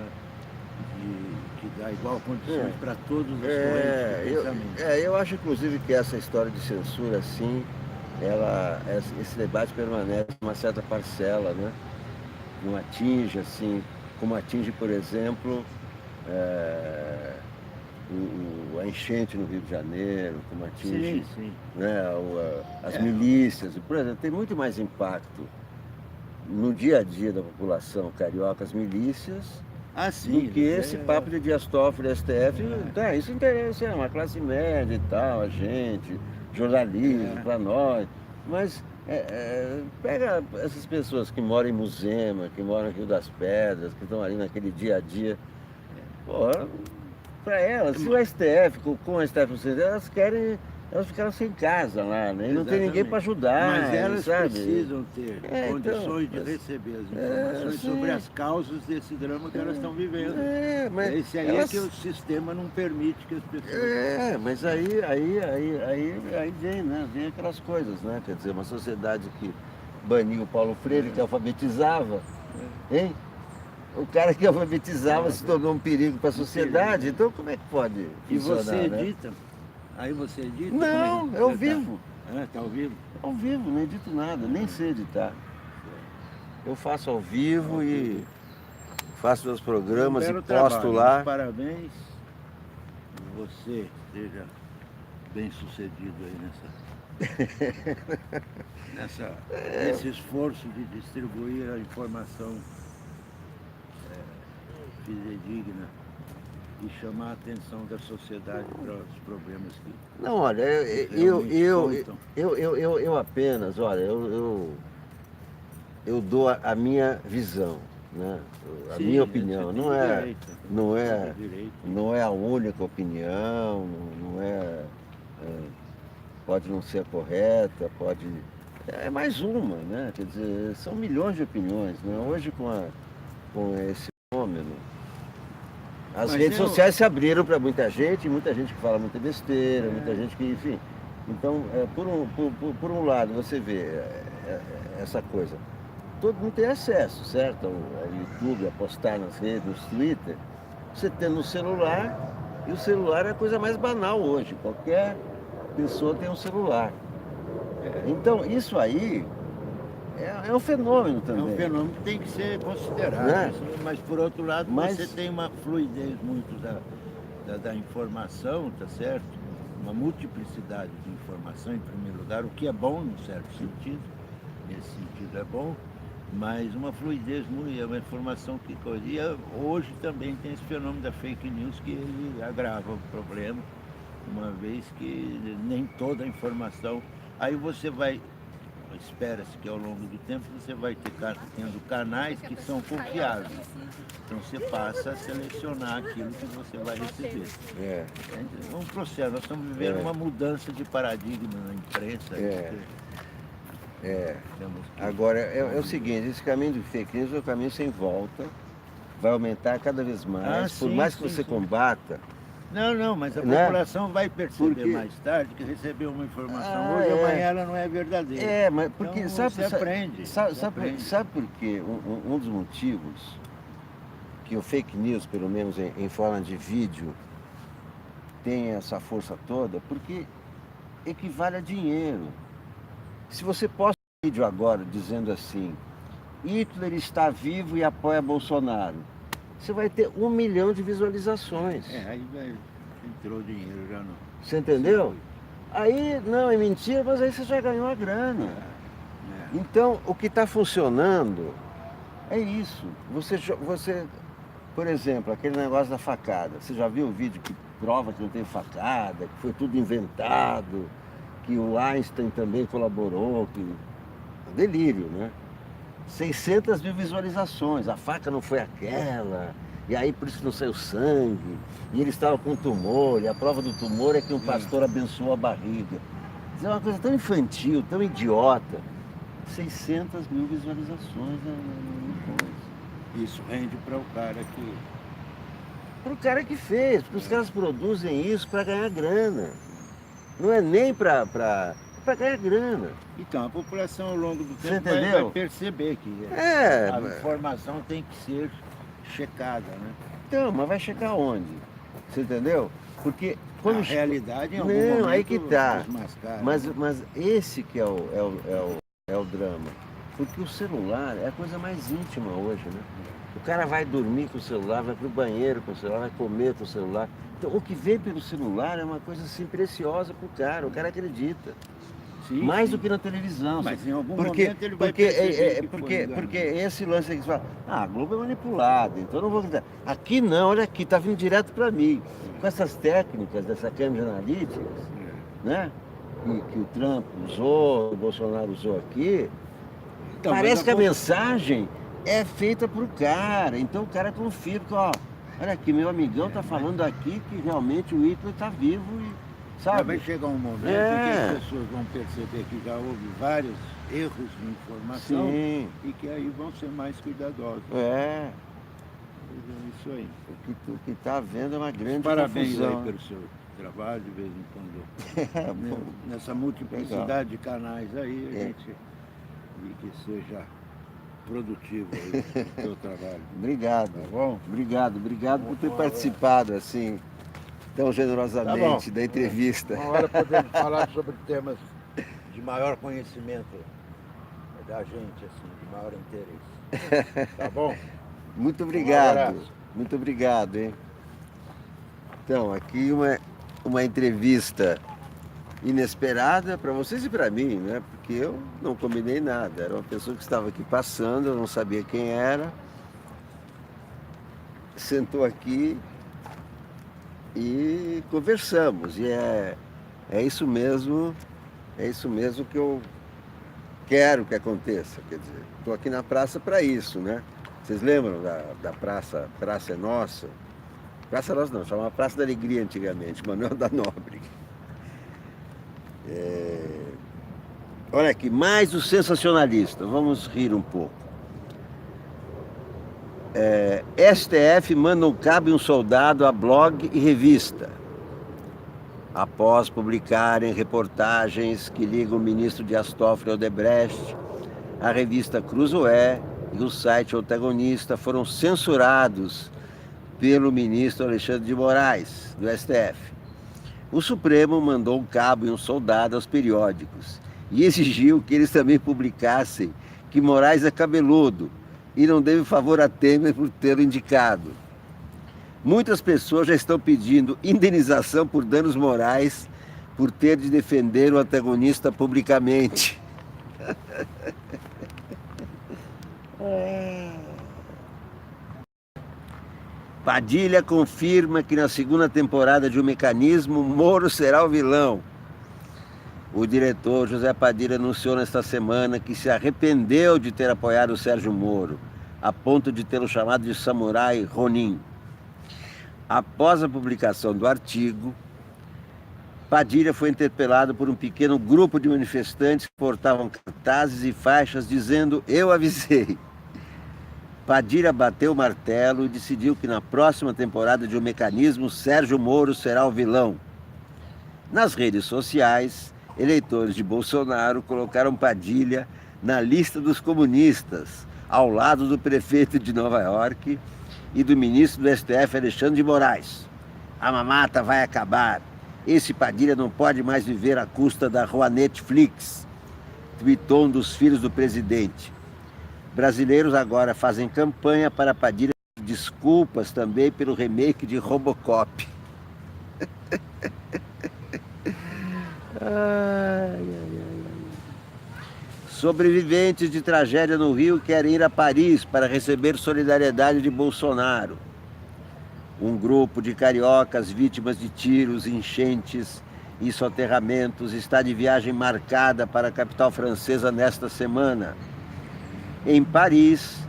que dá igual condições para todos os correntes de pensamento. Eu acho, inclusive, que essa história de censura, assim, esse debate permanece uma certa parcela, né? Não atinge, assim, como atinge, por exemplo, a enchente no Rio de Janeiro, como atinge né, as milícias. Por exemplo, tem muito mais impacto no dia a dia da população carioca, as milícias, do que esse papo de Dias Toffoli, STF. Isso interessa uma classe média e tal, a gente, jornalismo para nós. Mas pega essas pessoas que moram em Muzema, que moram no Rio das Pedras, que estão ali naquele dia a dia. Para elas, se o STF, com o STF, elas querem elas ficaram sem casa lá, né? E não tem ninguém para ajudar, mas elas sabe? precisam ter condições então, de receber as informações sobre as causas desse drama que elas estão vivendo. Mas esse aí é que o sistema não permite que as pessoas... mas aí vem, né? Vem aquelas coisas, né? Quer dizer, uma sociedade que baniu o Paulo Freire, que alfabetizava, hein? O cara que alfabetizava se tornou um perigo para a sociedade, então como é que pode funcionar, E você edita? né? Aí você edita? Não, é ao vivo. Tá ao vivo? Ao vivo, não edito nada, nem sei editar. Eu faço ao vivo e faço meus programas e posto lá. Parabéns. Você seja bem sucedido aí nesse esforço de distribuir a informação fidedigna e chamar a atenção da sociedade para os problemas que... Não, olha, eu apenas, olha, eu dou a minha visão, né? A minha opinião, não é a única opinião, pode não ser a correta, é mais uma, né? Quer dizer, são milhões de opiniões, né? Hoje com esse fenômeno, as redes sociais se abriram para muita gente que fala muita besteira, muita gente que, enfim. Então, por um lado, você vê essa coisa. Todo mundo tem acesso, certo? Ao YouTube, a postar nas redes, no Twitter. Você tem no celular, e o celular é a coisa mais banal hoje. Qualquer pessoa tem um celular. Então, isso aí é um fenômeno também. É um fenômeno que tem que ser considerado. Né? Mas, por outro lado, você tem uma fluidez muito da informação, tá certo? Uma multiplicidade de informação, em primeiro lugar, o que é bom, num certo sentido. Nesse sentido é bom. Mas uma fluidez, é uma informação que corria. Hoje também tem esse fenômeno da fake news que ele agrava o problema, uma vez que nem toda a informação... Aí você vai... Espera-se que ao longo do tempo você vai tendo canais que são confiáveis. Então você passa a selecionar aquilo que você vai receber. É um processo, nós estamos vivendo uma mudança de paradigma na imprensa. Agora, é o seguinte, esse caminho de fake news é um caminho sem volta, vai aumentar cada vez mais, por mais que você combata. Não, mas a população vai perceber mais tarde que recebeu uma informação hoje, amanhã ela não é verdadeira. Mas porque, então, sabe, você aprende. Sabe por quê? Um dos motivos que o fake news, pelo menos em forma de vídeo, tem essa força toda, porque equivale a dinheiro. Se você posta um vídeo agora dizendo assim, Hitler está vivo e apoia Bolsonaro, você vai ter 1 milhão de visualizações. Aí entrou dinheiro já não. Você entendeu? Aí, não, é mentira, mas aí você já ganhou a grana. Então, o que está funcionando é isso. Você, por exemplo, aquele negócio da facada. Você já viu o vídeo que prova que não tem facada, que foi tudo inventado, que o Einstein também colaborou, que... Delírio, né? 600 mil visualizações, a faca não foi aquela, e aí por isso não saiu sangue, e ele estava com tumor, e a prova do tumor é que um pastor abençoou a barriga. É uma coisa tão infantil, tão idiota. 600 mil visualizações Isso rende para o cara que... Para o cara que fez, porque os caras produzem isso para ganhar grana. Não é nem para ganhar grana. Então, a população ao longo do tempo vai perceber que a informação tem que ser checada, né? Então, mas vai checar onde? Você entendeu? Porque quando... A realidade em algum momento... Não, aí que tá. Mas esse que é o drama. Porque o celular é a coisa mais íntima hoje, né? O cara vai dormir com o celular, vai pro banheiro com o celular, vai comer com o celular. Então, o que vem pelo celular é uma coisa assim preciosa pro cara. O cara acredita. Mais do que na televisão. Mas em algum momento ele vai perceber porque esse lance aí que você fala, a Globo é manipulada, então eu não vou acreditar. Aqui não, olha aqui, tá vindo direto para mim. Com essas técnicas dessa câmera analítica, né? Que o Trump usou, o Bolsonaro usou aqui, então, parece que a mensagem é feita pro cara. Então o cara confia, porque, ó, olha aqui, meu amigão tá falando aqui que realmente o Hitler tá vivo Já vai chegar um momento que as pessoas vão perceber que já houve vários erros de informação e que aí vão ser mais cuidadosos. É. Isso aí. O que está havendo é uma grande Parabéns confusão. aí pelo seu trabalho, de vez em quando. Nessa multiplicidade de canais aí, a gente e que seja produtivo aí o seu trabalho. Obrigado. Tá bom? Obrigado por ter participado assim tão generosamente da entrevista. Uma hora podemos falar sobre temas de maior conhecimento da gente, assim, de maior interesse. Tá bom? Muito obrigado. Muito obrigado, hein? Então, aqui uma entrevista inesperada para vocês e para mim, né? Porque eu não combinei nada. Era uma pessoa que estava aqui passando, eu não sabia quem era. Sentou aqui e conversamos. E é isso mesmo que eu quero que aconteça. Quer dizer, estou aqui na praça para isso, né? Vocês lembram da praça é Nossa? Praça Nossa não, chamava Praça da Alegria antigamente, Manuel da Nóbrega. Olha aqui, mais o sensacionalista, vamos rir um pouco. STF manda um cabo e um soldado a blog e revista, após publicarem reportagens que ligam o ministro Dias Toffoli Odebrecht, a revista Cruzoé e o site Antagonista foram censurados pelo ministro Alexandre de Moraes, do STF. O Supremo mandou um cabo e um soldado aos periódicos e exigiu que eles também publicassem que Moraes é cabeludo e não deve favor a Temer por tê-lo indicado. Muitas pessoas já estão pedindo indenização por danos morais por ter de defender o antagonista publicamente. Padilha confirma que na segunda temporada de O Mecanismo, Moro será o vilão. O diretor José Padilha anunciou nesta semana que se arrependeu de ter apoiado o Sérgio Moro, a ponto de tê-lo chamado de Samurai Ronin. Após a publicação do artigo, Padilha foi interpelado por um pequeno grupo de manifestantes que portavam cartazes e faixas dizendo "Eu avisei". Padilha bateu o martelo e decidiu que na próxima temporada de O Mecanismo, Sérgio Moro será o vilão. Nas redes sociais, eleitores de Bolsonaro colocaram Padilha na lista dos comunistas, ao lado do prefeito de Nova York e do ministro do STF, Alexandre de Moraes. A mamata vai acabar. Esse Padilha não pode mais viver à custa da rua Netflix, tweetou um dos filhos do presidente. Brasileiros agora fazem campanha para Padilha pedir desculpas também pelo remake de Robocop. Sobreviventes de tragédia no Rio querem ir a Paris para receber solidariedade de Bolsonaro. Um grupo de cariocas vítimas de tiros, enchentes e soterramentos está de viagem marcada para a capital francesa nesta semana. Em Paris,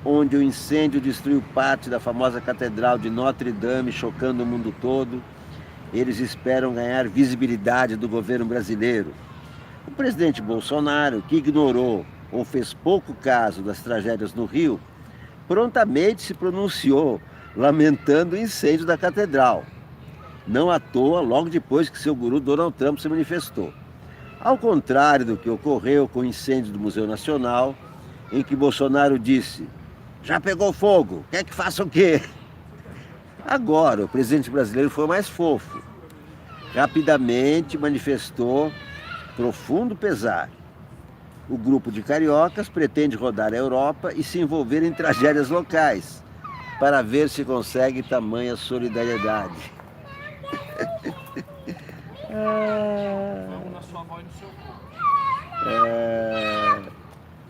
onde o incêndio destruiu parte da famosa Catedral de Notre-Dame, chocando o mundo todo, eles esperam ganhar visibilidade do governo brasileiro. O presidente Bolsonaro, que ignorou ou fez pouco caso das tragédias no Rio, prontamente se pronunciou, lamentando o incêndio da Catedral. Não à toa, logo depois que seu guru Donald Trump se manifestou. Ao contrário do que ocorreu com o incêndio do Museu Nacional, em que Bolsonaro disse: "Já pegou fogo, quer que faça o quê?" Agora, o presidente brasileiro foi mais fofo. Rapidamente manifestou profundo pesar. O grupo de cariocas pretende rodar a Europa e se envolver em tragédias locais, para ver se consegue tamanha solidariedade. Vamos na sua mão e no seu corpo.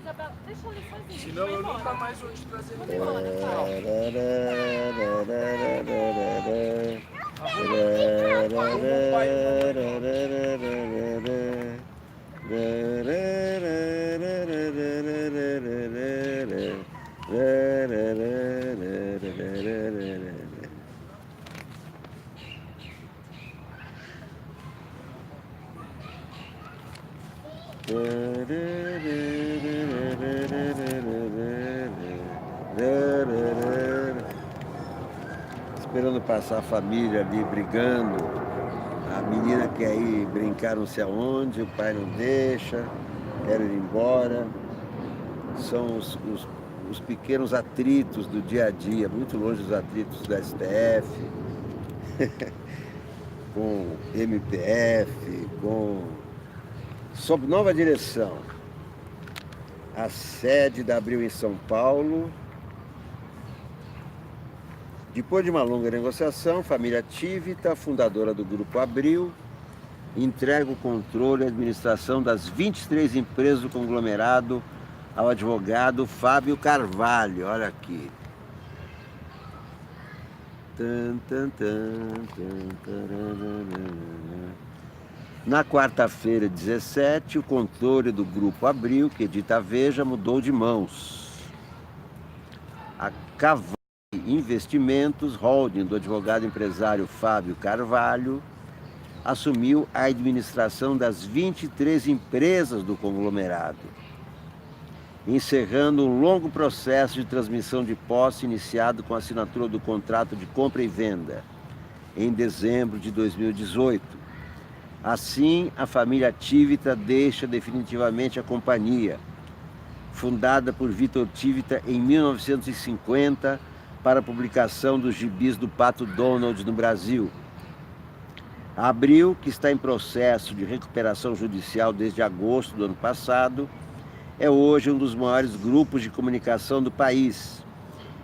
Isabela, deixa eu ler sozinho. Senão eu nunca mais vou te trazer Vou embora, tchau. quando passar a família ali brigando, a menina quer ir brincar não sei aonde, o pai não deixa, quer ir embora. São os pequenos atritos do dia a dia, muito longe dos atritos do STF, com MPF, sob nova direção. A sede da Abril em São Paulo. Depois de uma longa negociação, a família Tivita, fundadora do Grupo Abril, entrega o controle e administração das 23 empresas do conglomerado ao advogado Fábio Carvalho. Olha aqui. Na quarta-feira, 17, o controle do Grupo Abril, que edita a Veja, mudou de mãos. A Cavalli Investimentos, holding do advogado empresário Fábio Carvalho, assumiu a administração das 23 empresas do conglomerado, encerrando um longo processo de transmissão de posse iniciado com a assinatura do contrato de compra e venda em dezembro de 2018. Assim, a família Tivita deixa definitivamente a companhia, fundada por Vitor Tivita em 1950 para a publicação dos gibis do Pato Donald no Brasil. A Abril, que está em processo de recuperação judicial desde agosto do ano passado, é hoje um dos maiores grupos de comunicação do país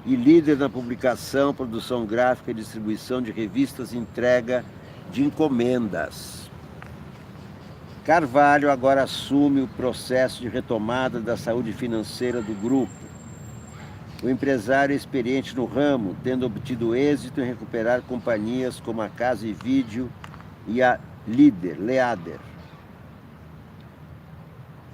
e líder na publicação, produção gráfica e distribuição de revistas e entrega de encomendas. Carvalho agora assume o processo de retomada da saúde financeira do grupo. O empresário é experiente no ramo, tendo obtido êxito em recuperar companhias como a Casa e Vídeo e a Leader.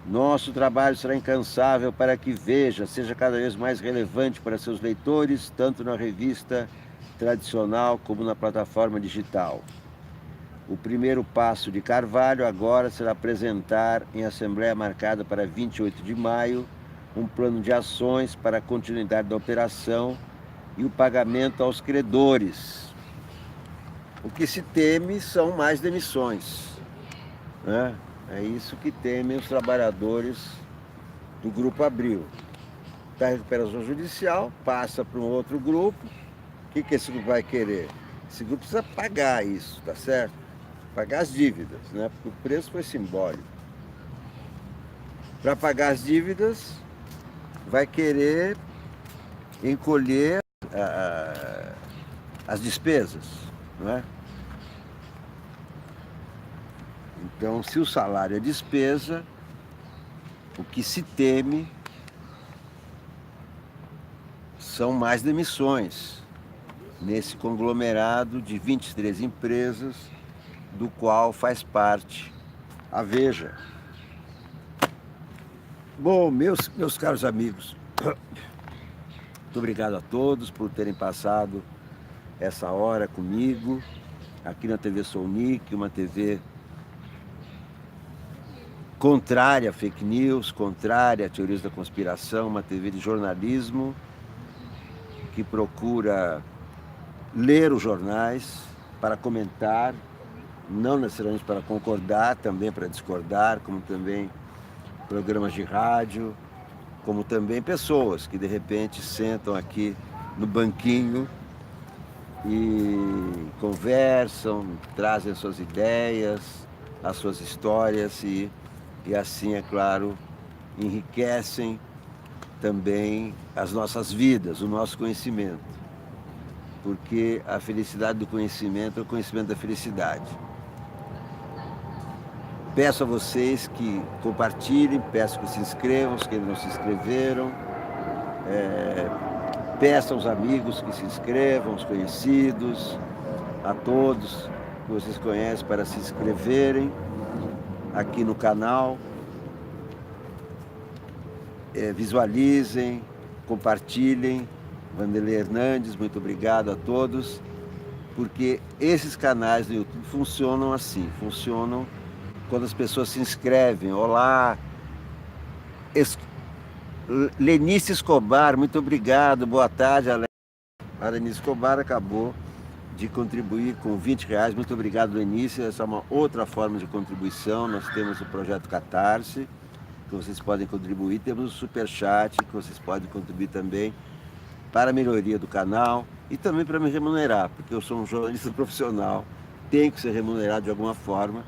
Nosso trabalho será incansável para que Veja seja cada vez mais relevante para seus leitores, tanto na revista tradicional como na plataforma digital. O primeiro passo de Carvalho agora será apresentar em assembleia marcada para 28 de maio um plano de ações para a continuidade da operação e o pagamento aos credores. O que se teme são mais demissões, né? É isso que temem os trabalhadores do Grupo Abril. Da recuperação judicial, passa para um outro grupo. O que esse grupo vai querer? Esse grupo precisa pagar isso, tá certo? Pagar as dívidas, né? Porque o preço foi simbólico. Para pagar as dívidas, vai querer encolher as despesas, não é? Então, se o salário é despesa, o que se teme são mais demissões nesse conglomerado de 23 empresas, do qual faz parte a Veja. Bom, meus caros amigos, muito obrigado a todos por terem passado essa hora comigo, aqui na TV Sounic, uma TV contrária a fake news, contrária a teorias da conspiração, uma TV de jornalismo que procura ler os jornais para comentar, não necessariamente para concordar, também para discordar, como também programas de rádio, como também pessoas que de repente sentam aqui no banquinho e conversam, trazem as suas ideias, as suas histórias e assim, é claro, enriquecem também as nossas vidas, o nosso conhecimento. Porque a felicidade do conhecimento é o conhecimento da felicidade. Peço a vocês que compartilhem, peço que se inscrevam, os que não se inscreveram. Peço aos amigos que se inscrevam, os conhecidos, a todos que vocês conhecem para se inscreverem aqui no canal. Visualizem, compartilhem. Vanderlei Hernandes, muito obrigado a todos, porque esses canais do YouTube funcionam assim, funcionam quando as pessoas se inscrevem. Olá, Lenice Escobar, muito obrigado, boa tarde, Alex. A Lenice Escobar acabou de contribuir com R$20. Muito obrigado, Lenice. Essa é uma outra forma de contribuição. Nós temos o projeto Catarse, que vocês podem contribuir. Temos o Superchat, que vocês podem contribuir também para a melhoria do canal e também para me remunerar, porque eu sou um jornalista profissional, tenho que ser remunerado de alguma forma,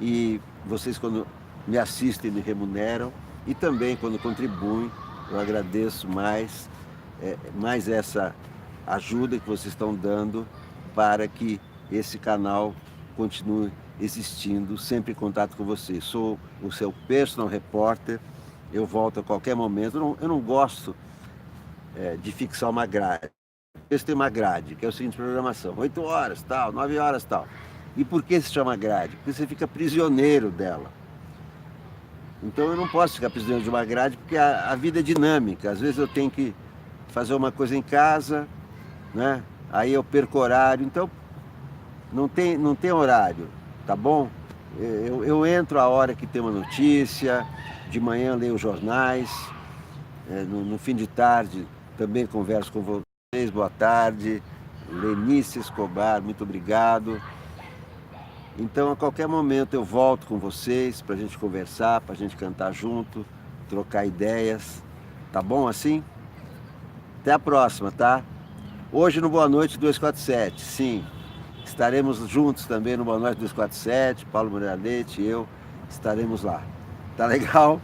e vocês, quando me assistem, me remuneram, e também quando contribuem, eu agradeço mais essa ajuda que vocês estão dando para que esse canal continue existindo, sempre em contato com vocês. Sou o seu personal repórter, eu volto a qualquer momento. Eu não gosto de fixar uma grade. Eu tenho uma grade, que é o seguinte: programação, 8 horas, tal, 9 horas, tal. E por que se chama grade? Porque você fica prisioneiro dela. Então eu não posso ficar prisioneiro de uma grade, porque a vida é dinâmica. Às vezes eu tenho que fazer uma coisa em casa, né? Aí eu perco horário, então não tem horário, tá bom? Eu entro a hora que tem uma notícia, de manhã leio os jornais, no fim de tarde também converso com vocês. Boa tarde, Lenice Escobar, muito obrigado. Então, a qualquer momento eu volto com vocês para a gente conversar, para a gente cantar junto, trocar ideias. Tá bom assim? Até a próxima, tá? Hoje no Boa Noite 247, sim. Estaremos juntos também no Boa Noite 247, Paulo Moreira Leite e eu estaremos lá. Tá legal?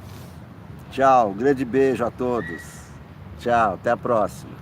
Tchau, um grande beijo a todos. Tchau, até a próxima.